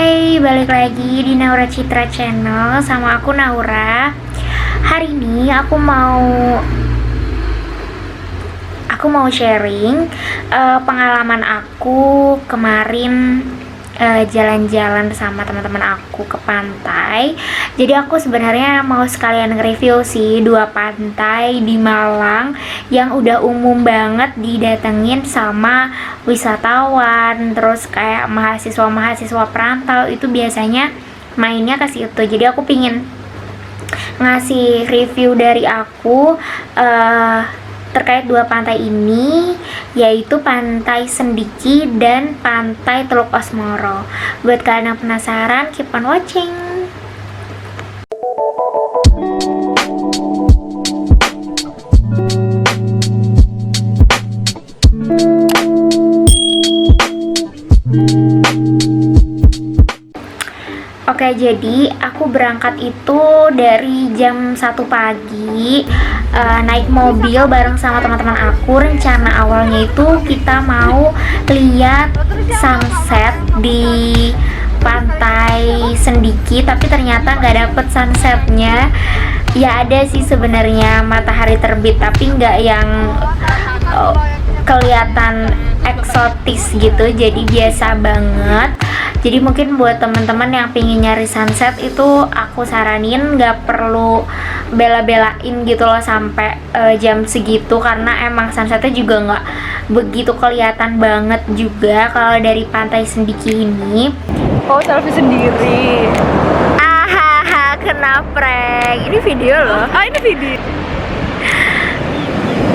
Hai, balik lagi di Naura Citra Channel sama aku Naura. Hari ini aku mau sharing pengalaman aku kemarin jalan-jalan sama teman-teman aku ke pantai. Jadi aku sebenarnya mau sekalian nge-review sih 2 pantai di Malang yang udah umum banget didatengin sama wisatawan, terus kayak mahasiswa-mahasiswa perantau itu biasanya mainnya ke situ. Jadi aku pingin ngasih review dari aku terkait 2 pantai ini, yaitu Pantai Sendiki dan Pantai Teluk Asmoro. Buat kalian yang penasaran, keep on watching. Oke, jadi aku berangkat itu dari jam 1 pagi, naik mobil bareng sama teman-teman aku. Rencana awalnya itu kita mau lihat sunset di Pantai Sendiki, tapi ternyata nggak dapet sunsetnya. Ya ada sih sebenarnya matahari terbit, tapi nggak yang kelihatan eksotis gitu, jadi biasa banget. Jadi mungkin buat teman-teman yang pengen nyari sunset itu aku saranin nggak perlu bela-belain gitu loh sampai jam segitu, karena emang sunsetnya juga nggak begitu kelihatan banget juga kalau dari Pantai Sendiki ini. Oh, selfie sendiri. Ahaha, kena prank. Ini video loh. Oh, ini video.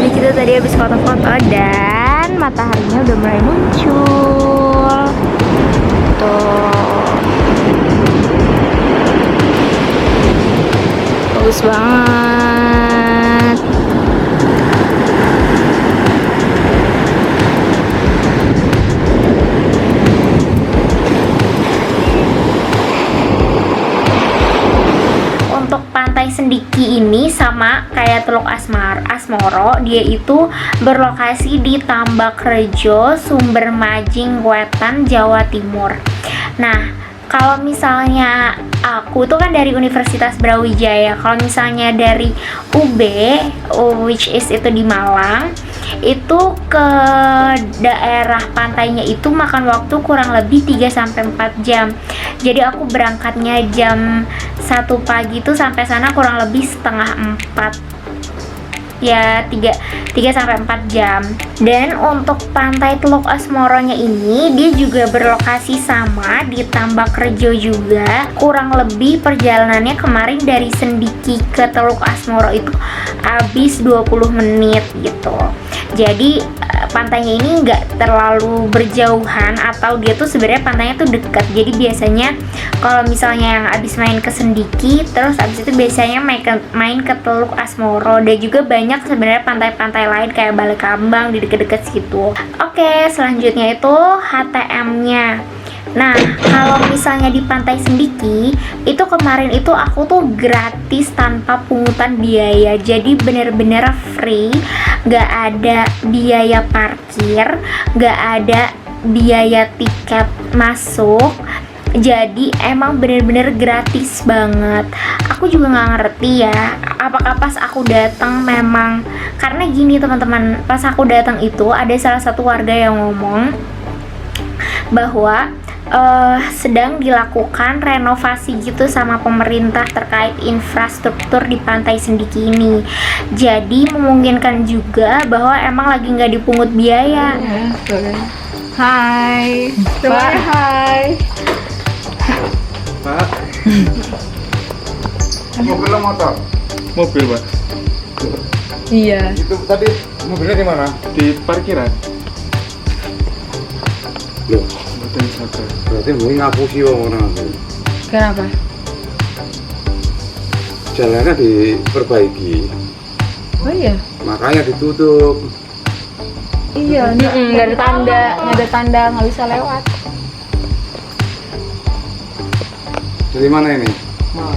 Jadi kita tadi habis foto-foto dan mataharinya udah mulai muncul. Tuh, bagus banget. Untuk Pantai Sendiki ini sama kayak Teluk Asmoro, dia itu berlokasi di Tambakrejo, Sumbermajing Wetan, Jawa Timur. Nah, kalau misalnya aku tuh kan dari Universitas Brawijaya, kalau misalnya dari UB, which is itu di Malang, itu ke daerah pantainya itu makan waktu kurang lebih 3-4 jam. Jadi aku berangkatnya jam 1 pagi tuh sampai sana kurang lebih setengah 4, ya 3-4 jam. Dan untuk Pantai Teluk Asmoronya ini dia juga berlokasi sama di Tambakrejo juga. Kurang lebih perjalanannya kemarin dari Sendiki ke Teluk Asmoro itu habis 20 menit gitu. Jadi pantainya ini nggak terlalu berjauhan, atau dia tuh sebenarnya pantainya tuh dekat. Jadi biasanya kalau misalnya yang habis main ke Sendiki, terus habis itu biasanya main ke Teluk Asmoro. Dan juga banyak sebenarnya pantai-pantai lain kayak Balekambang di deket-deket situ. Oke, selanjutnya itu HTM-nya. Nah, kalau misalnya di Pantai Sendiki itu kemarin itu aku tuh gratis tanpa pungutan biaya. Jadi bener-bener free, gak ada biaya parkir, gak ada biaya tiket masuk. Jadi emang bener-bener gratis banget. Aku juga nggak ngerti ya, apakah pas aku datang memang, karena gini teman-teman, pas aku datang itu ada salah satu warga yang ngomong bahwa sedang dilakukan renovasi gitu sama pemerintah terkait infrastruktur di Pantai Sendiki ini. Jadi memungkinkan juga bahwa emang lagi nggak dipungut biaya. Hai. Semuanya hai. Pak. Mobil atau motor? Mobil, Pak. Iya. Itu tadi mobilnya di mana? Di parkiran. Loh, betul saja. Berarti mungkin ngapusi wong orang. Kenapa? Jalannya diperbaiki. Oh iya. Makanya ditutup. Iya, nggak ada tanda, nggak bisa lewat. Dari mana ini?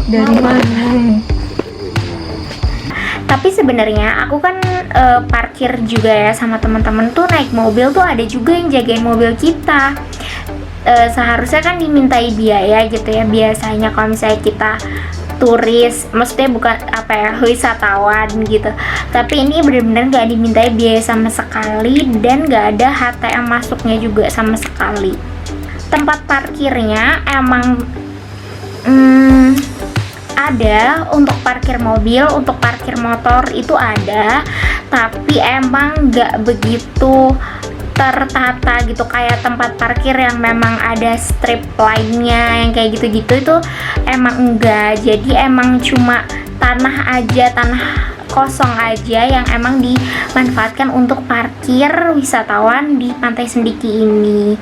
Dari mana? Tapi sebenarnya aku kan parkir juga ya sama teman-teman tuh, naik mobil tuh ada juga yang jagain mobil kita. seharusnya kan dimintai biaya gitu ya biasanya kalau misalnya kita turis, maksudnya bukan apa ya, wisatawan gitu. Tapi ini bener-bener gak dimintai biaya sama sekali dan gak ada HTM masuknya juga sama sekali. Tempat parkirnya emang ada untuk parkir mobil, untuk parkir motor itu ada, tapi emang gak begitu tertata gitu kayak tempat parkir yang memang ada strip line-nya yang kayak gitu-gitu, itu emang enggak. Jadi emang cuma tanah aja, tanah kosong aja yang emang dimanfaatkan untuk parkir wisatawan di Pantai Sendiki ini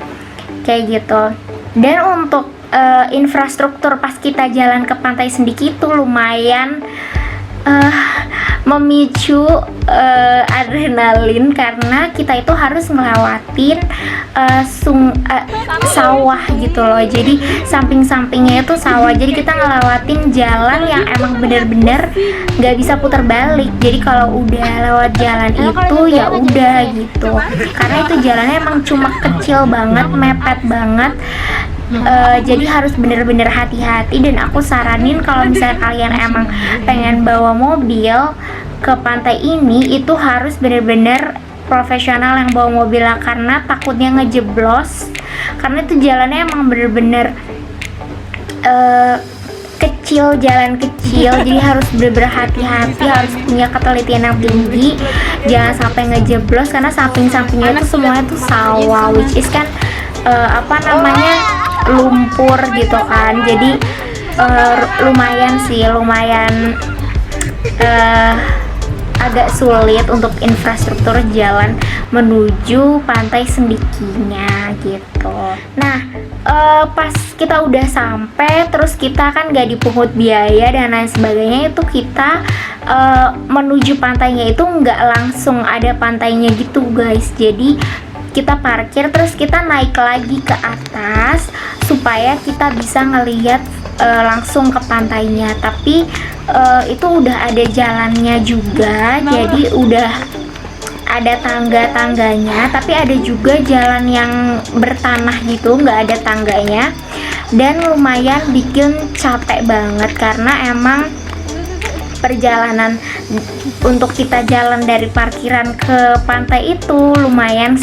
kayak gitu. Dan untuk infrastruktur pas kita jalan ke Pantai Sendiki itu lumayan memicu adrenalin karena kita itu harus ngelewatin sawah gitu loh. Jadi samping-sampingnya itu sawah, jadi kita ngelewatin jalan yang emang bener-bener nggak bisa putar balik. Jadi kalau udah lewat jalan itu ya udah gitu, karena itu jalannya emang cuma kecil banget, mepet banget. Jadi harus bener-bener hati-hati, dan aku saranin kalau misalnya kalian emang pengen bawa mobil ke pantai ini itu harus bener-bener profesional yang bawa mobilnya, karena takutnya ngejeblos, karena itu jalannya emang bener-bener kecil, jalan kecil. Jadi harus bener-bener hati-hati, harus punya ketelitian yang tinggi, jangan sampai ngejeblos karena samping-sampingnya itu semuanya tuh sawah, which is kan lumpur gitu kan. Jadi lumayan agak sulit untuk infrastruktur jalan menuju Pantai Sendikinya gitu. Nah pas kita udah sampai, terus kita kan gak dipungut biaya dan lain sebagainya, itu kita menuju pantainya itu nggak langsung ada pantainya gitu guys. Jadi kita parkir terus kita naik lagi ke atas supaya kita bisa ngelihat langsung ke pantainya. Tapi itu udah ada jalannya juga, jadi udah ada tangga-tangganya, tapi ada juga jalan yang bertanah gitu, nggak ada tangganya, dan lumayan bikin capek banget karena emang perjalanan untuk kita jalan dari parkiran ke pantai itu lumayan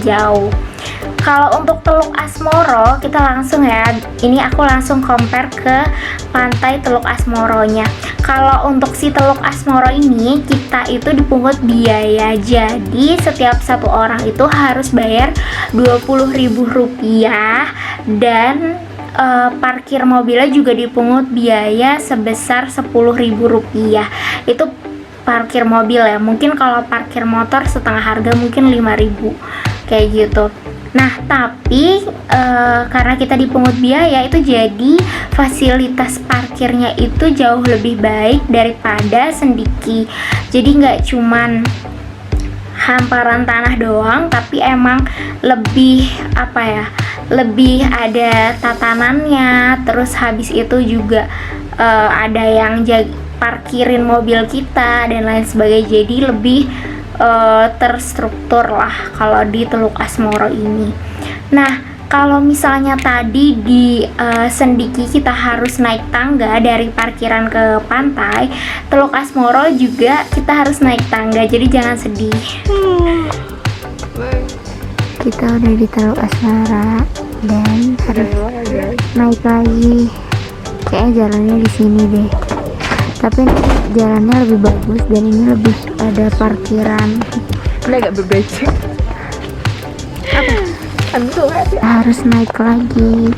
jauh. Kalau untuk Teluk Asmoro kita langsung ya, ini aku langsung compare ke pantai Teluk Asmoronya. Kalau untuk si Teluk Asmoro ini kita itu dipungut biaya, jadi setiap satu orang itu harus bayar Rp20.000 dan parkir mobilnya juga dipungut biaya sebesar Rp10.000. Itu parkir mobil ya, mungkin kalau parkir motor setengah harga mungkin 5.000 kayak gitu. Nah tapi karena kita dipungut biaya itu, jadi fasilitas parkirnya itu jauh lebih baik daripada Sendiki. Jadi nggak cuman hamparan tanah doang, tapi emang lebih lebih ada tatanannya. Terus habis itu juga ada yang parkirin mobil kita dan lain sebagainya, jadi lebih terstruktur lah kalau di Teluk Asmoro ini. Nah kalau misalnya tadi di Sendiki kita harus naik tangga dari parkiran ke pantai, Teluk Asmoro juga kita harus naik tangga, jadi jangan sedih. Kita udah di Teluk Asmara dan harus naik lagi. Kayaknya jalannya di sini deh. Tapi jalannya lebih bagus dan ini lebih ada parkiran. Ini agak berbeda. Harus naik lagi.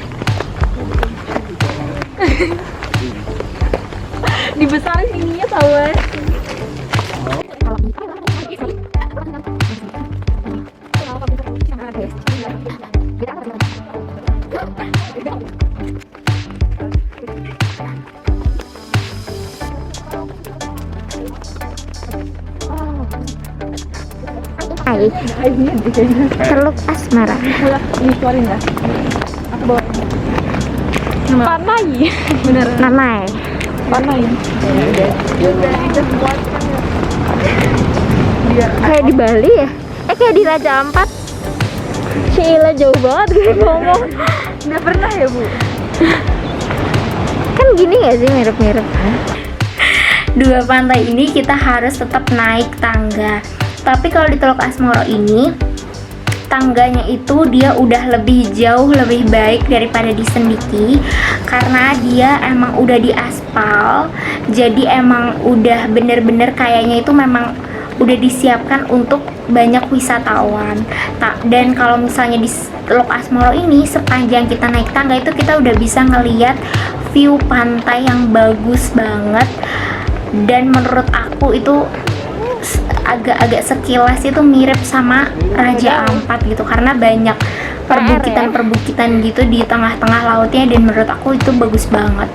Dibesarin ininya tahu. Teluk Asmara. Dikeluarin nggak? Aku bawa. Panai. Bener. Namai. Panai. Kayak di Bali ya? Kayak di Raja Ampat. Gila jauh banget gue ngomong. Nggak pernah ya Bu? Kan gini gak sih, mirip-mirip. Dua pantai ini kita harus tetap naik tangga. Tapi kalau di Teluk Asmoro ini tangganya itu dia udah lebih jauh lebih baik daripada di Sendiki, karena dia emang udah diaspal. Jadi emang udah bener-bener kayaknya itu memang udah disiapkan untuk banyak wisatawan. Dan kalau misalnya di Teluk Asmoro ini sepanjang kita naik tangga itu kita udah bisa ngeliat view pantai yang bagus banget. Dan menurut aku itu agak-agak sekilas itu mirip sama Raja Ampat gitu, karena banyak perbukitan-perbukitan gitu di tengah-tengah lautnya, dan menurut aku itu bagus banget.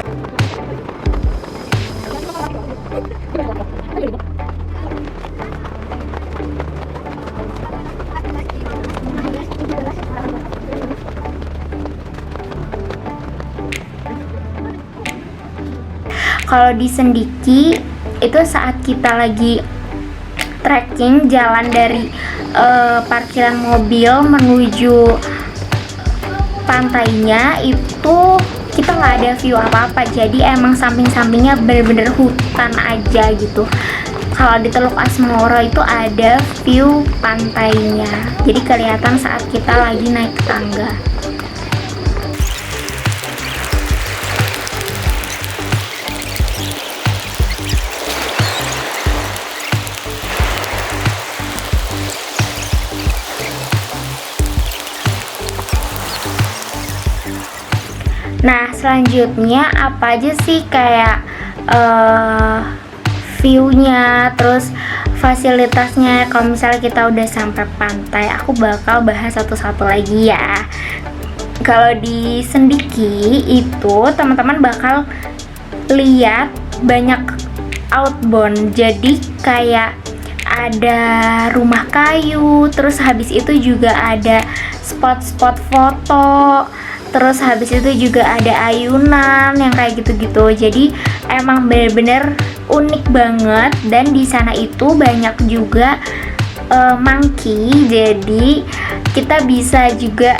Kalau di Sendiki itu saat kita lagi trekking jalan dari parkiran mobil menuju pantainya, itu kita nggak ada view apa-apa. Jadi emang samping-sampingnya bener-bener hutan aja gitu. Kalau di Teluk Asmoro itu ada view pantainya, jadi kelihatan saat kita lagi naik tangga. Nah, selanjutnya apa aja sih kayak view-nya, terus fasilitasnya. Kalau misalnya kita udah sampai pantai, aku bakal bahas satu-satu lagi ya. Kalau di Sendiki itu teman-teman bakal lihat banyak outbound. Jadi kayak ada rumah kayu, terus habis itu juga ada spot-spot foto. Terus habis itu juga ada ayunan yang kayak gitu-gitu. Jadi emang bener-bener unik banget. Dan di sana itu banyak juga monkey. Jadi kita bisa juga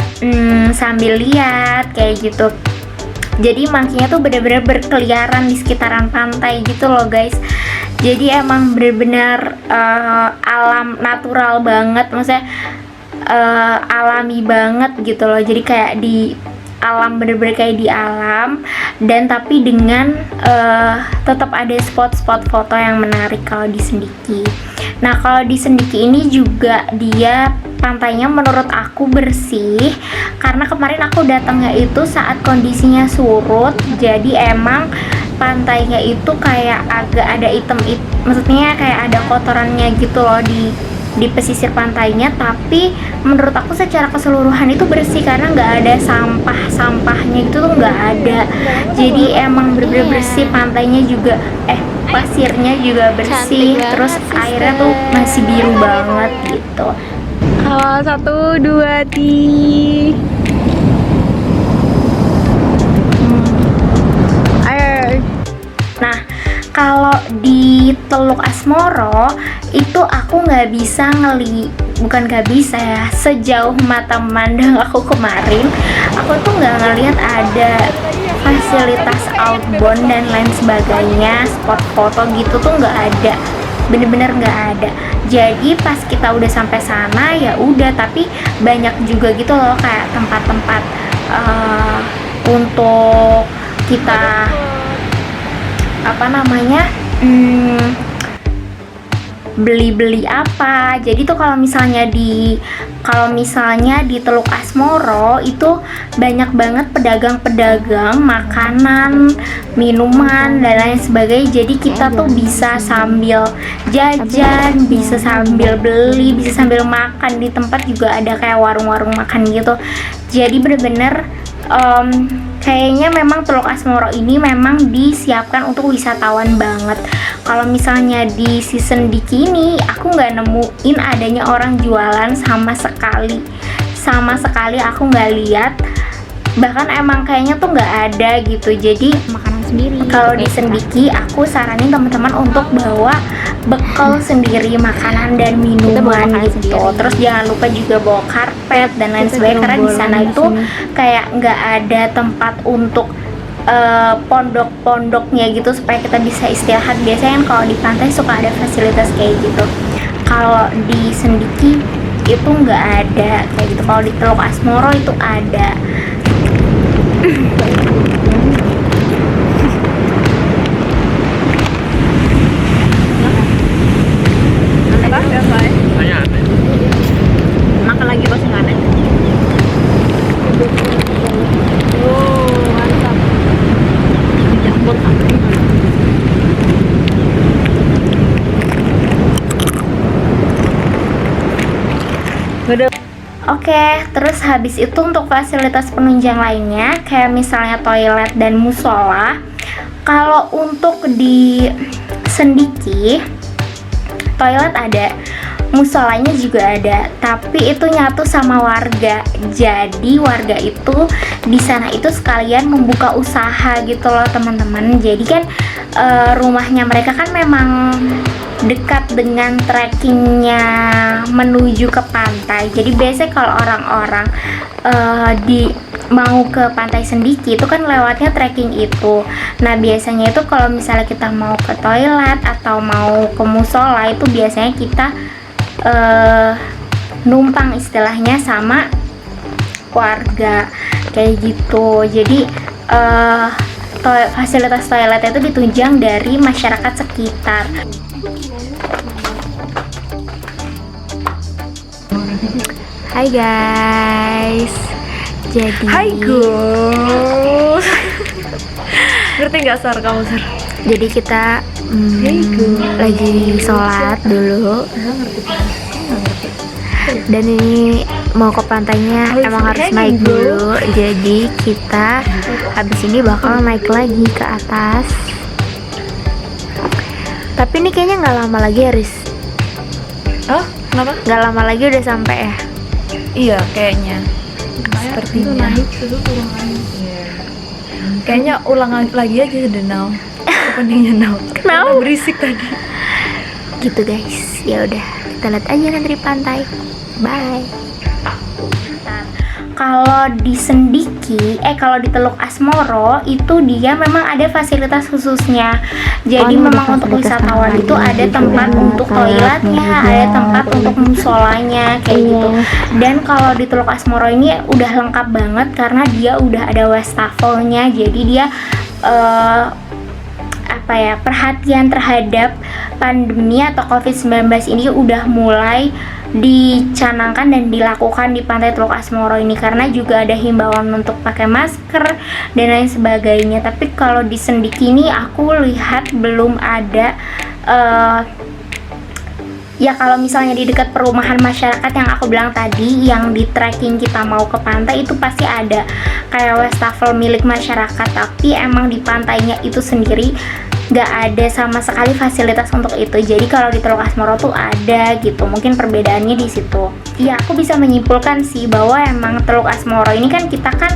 sambil lihat kayak gitu. Jadi monkey-nya tuh bener-bener berkeliaran di sekitaran pantai gitu loh guys. Jadi emang bener-bener alam natural banget, maksudnya alami banget gitu loh. Jadi kayak di alam, bener-bener kayak di alam, dan tapi dengan tetap ada spot-spot foto yang menarik kalau di Sendiki. Nah, kalau di Sendiki ini juga dia pantainya menurut aku bersih, karena kemarin aku datangnya itu saat kondisinya surut. Jadi emang pantainya itu kayak agak ada maksudnya kayak ada kotorannya gitu loh di pesisir pantainya, tapi menurut aku secara keseluruhan itu bersih karena nggak ada sampah-sampahnya gitu tuh, nggak ada. Jadi emang bener-bener bersih, pantainya juga pasirnya juga bersih, terus airnya tuh masih biru banget gitu. Halo, 1, 2, 3. Ayo. Nah, kalau di Teluk Asmoro itu aku nggak bisa bukan nggak bisa ya, sejauh mata memandang aku kemarin, aku tuh nggak ngelihat ada fasilitas outbound dan lain sebagainya, spot foto gitu tuh nggak ada, bener-bener nggak ada. Jadi pas kita udah sampai sana ya udah, tapi banyak juga gitu loh kayak tempat-tempat untuk kita beli-beli apa. Jadi tuh kalau misalnya di Teluk Asmoro itu banyak banget pedagang-pedagang makanan, minuman dan lain sebagainya. Jadi kita tuh bisa sambil jajan, bisa sambil beli, bisa sambil makan. Di tempat juga ada kayak warung-warung makan gitu. Jadi bener-bener kayaknya memang Teluk Asmoro ini memang disiapkan untuk wisatawan banget. Kalau misalnya di season Diki ini aku nggak nemuin adanya orang jualan sama sekali aku nggak lihat, bahkan emang kayaknya tuh nggak ada gitu. Jadi makanan sendiri. Kalau di Sendiki aku saranin teman-teman untuk bawa bekal sendiri, makanan dan minuman makanan gitu. sendiri. Terus jangan lupa juga bawa karpet dan lain Kita sebagainya, karena di gerombolan sana di itu sini. kayak nggak ada tempat untuk pondok-pondoknya gitu supaya kita bisa istirahat. Biasanya kan kalau di pantai suka ada fasilitas kayak gitu. Kalau di Sendiki itu nggak ada kayak gitu. Kalau di Teluk Asmoro itu ada. Makan lagi pas nggak ada. Oh, mantap. Jambon Oke, terus habis itu untuk fasilitas penunjang lainnya kayak misalnya toilet dan musola. Kalau untuk di Sendiki toilet ada, musolanya juga ada, tapi itu nyatu sama warga. Jadi warga itu di sana itu sekalian membuka usaha gitu loh teman-teman. Jadi kan rumahnya mereka kan memang dekat dengan trekkingnya menuju ke pantai. Jadi biasanya kalau orang-orang mau ke pantai Sendiki itu kan lewatnya trekking itu. Nah biasanya itu kalau misalnya kita mau ke toilet atau mau ke musola itu biasanya kita numpang istilahnya sama warga kayak gitu. Jadi fasilitas toilet itu ditunjang dari masyarakat sekitar. Hai guys, jadi Gus. Ngerti nggak Sar kamu Sar? jadi kita lagi sholat dulu. Dan ini mau ke pantainya emang harus naik dulu. Jadi kita habis ini bakal naik lagi ke atas. Tapi ini kayaknya nggak lama lagi ya, Riz. Oh, kenapa? Nggak lama lagi udah sampai ya. Iya, kayaknya. Sepertinya. Kayaknya ulang lagi aja the now. Openingnya now. Kenapa? Karena berisik tadi. Gitu guys. Ya udah, kita lihat aja nanti di pantai. Bye. Kalau di Sendiki, kalau di Teluk Asmoro itu dia memang ada fasilitas khususnya. Jadi memang untuk wisatawan itu ada tempat untuk toiletnya, ada tempat untuk musolanya kayak gitu. Dan kalau di Teluk Asmoro ini udah lengkap banget karena dia udah ada wastafelnya. Jadi dia perhatian terhadap pandemi atau COVID-19 ini udah mulai dicanangkan dan dilakukan di pantai Teluk Asmoro ini, karena juga ada himbauan untuk pakai masker dan lain sebagainya. Tapi kalau di Sendiki ini aku lihat belum ada ya kalau misalnya di dekat perumahan masyarakat yang aku bilang tadi, yang di trekking kita mau ke pantai itu pasti ada kayak wastafel milik masyarakat, tapi emang di pantainya itu sendiri nggak ada sama sekali fasilitas untuk itu. Jadi kalau di Teluk Asmoro tuh ada gitu, mungkin perbedaannya di situ. Ya aku bisa menyimpulkan sih bahwa emang Teluk Asmoro ini kan kita kan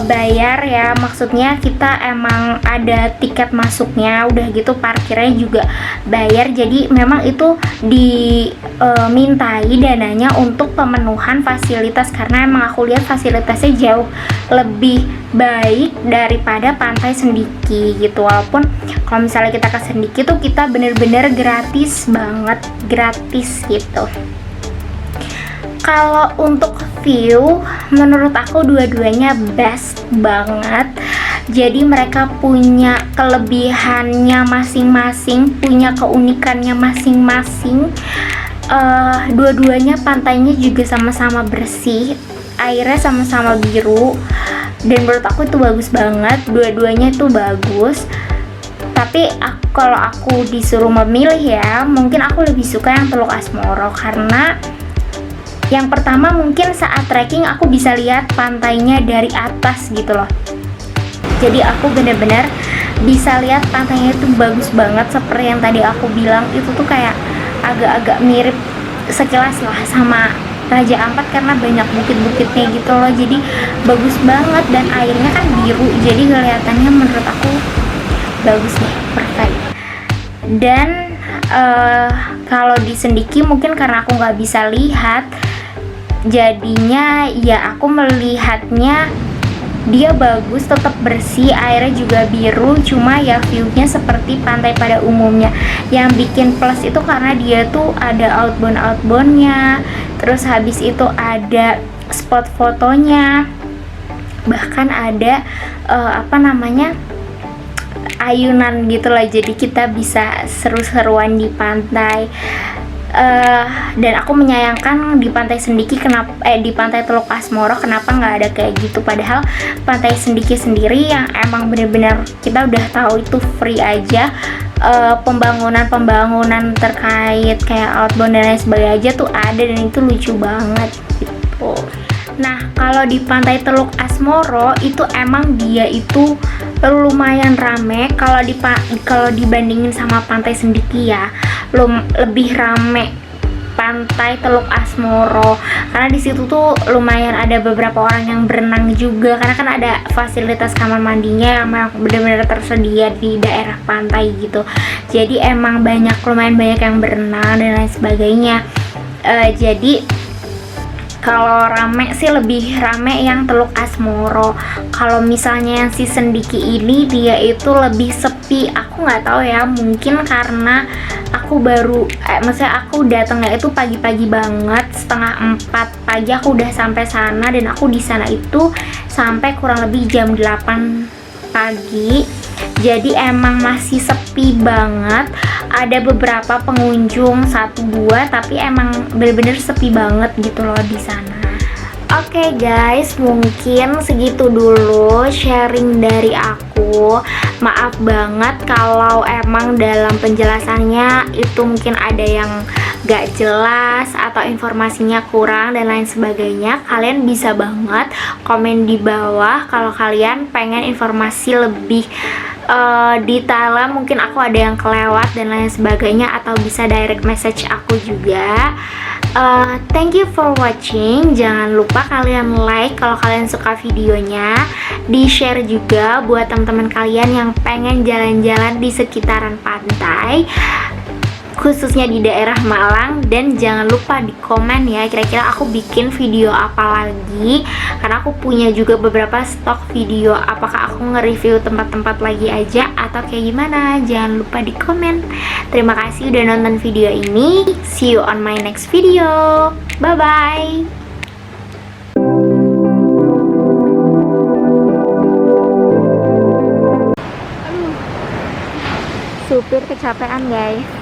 bayar ya, maksudnya kita emang ada tiket masuknya, udah gitu parkirnya juga bayar. Jadi memang itu dimintai dananya untuk pemenuhan fasilitas, karena emang aku lihat fasilitasnya jauh lebih baik daripada pantai Sendiki gitu. Walaupun kalau misalnya kita ke Sendiki tuh kita bener-bener gratis banget, gratis gitu. Kalau untuk view, menurut aku dua-duanya best banget. Jadi mereka punya kelebihannya masing-masing, punya keunikannya masing-masing. Dua-duanya pantainya juga sama-sama bersih, airnya sama-sama biru, dan menurut aku itu bagus banget. Dua-duanya itu bagus. Tapi kalau aku disuruh memilih ya, mungkin aku lebih suka yang Teluk Asmoro, karena yang pertama mungkin saat trekking aku bisa lihat pantainya dari atas gitu loh. Jadi aku bener-bener bisa lihat pantainya itu bagus banget. Seperti yang tadi aku bilang, itu tuh kayak agak-agak mirip sekilas lah sama Raja Ampat karena banyak bukit-bukitnya gitu loh. Jadi bagus banget dan airnya kan biru, jadi kelihatannya menurut aku bagus nih, perfect. Dan kalau di Sendiki mungkin karena aku nggak bisa lihat, jadinya ya aku melihatnya dia bagus, tetap bersih, airnya juga biru, cuma ya view-nya seperti pantai pada umumnya. Yang bikin plus itu karena dia tuh ada outbound-outboundnya, terus habis itu ada spot fotonya, bahkan ada ayunan gitu lah, jadi kita bisa seru-seruan di pantai. Dan aku menyayangkan di pantai Sendiki di pantai Teluk Asmoro kenapa nggak ada kayak gitu, padahal pantai Sendiki sendiri yang emang bener-bener kita udah tahu itu free aja, pembangunan terkait kayak outbound dan lain sebagainya aja tuh ada, dan itu lucu banget gitu. Nah, kalau di pantai Teluk Asmoro itu emang dia itu lumayan rame. Kalau dibandingin sama pantai Sendiki ya, lebih rame pantai Teluk Asmoro, karena di situ tuh lumayan ada beberapa orang yang berenang juga, karena kan ada fasilitas kamar mandinya yang memang benar-benar tersedia di daerah pantai gitu. Jadi emang lumayan banyak yang berenang dan lain sebagainya. Jadi kalau rame sih lebih rame yang Teluk Asmoro. Kalau misalnya yang si Sendiki ini dia itu lebih sepi. Aku nggak tahu ya, mungkin karena aku maksudnya aku datangnya itu pagi-pagi banget, 3:30 pagi aku udah sampai sana, dan aku di sana itu sampai kurang lebih jam 8 pagi. Jadi emang masih sepi banget. Ada beberapa pengunjung 1-2, tapi emang bener-bener sepi banget gitu loh di sana. Oke guys, mungkin segitu dulu sharing dari aku. Maaf banget kalau emang dalam penjelasannya itu mungkin ada yang gak jelas atau informasinya kurang dan lain sebagainya. Kalian bisa banget komen di bawah kalau kalian pengen informasi lebih detailnya, mungkin aku ada yang kelewat dan lain sebagainya, atau bisa direct message aku juga. Thank you for watching. Jangan lupa kalian like kalau kalian suka videonya, di share juga buat teman-teman kalian yang pengen jalan-jalan di sekitaran pantai, khususnya di daerah Malang. Dan jangan lupa di komen ya, kira-kira aku bikin video apa lagi, karena aku punya juga beberapa stok video. Apakah aku nge-review tempat-tempat lagi aja atau kayak gimana? Jangan lupa di komen. Terima kasih udah nonton video ini. See you on my next video. Bye bye. Supir kecapean guys.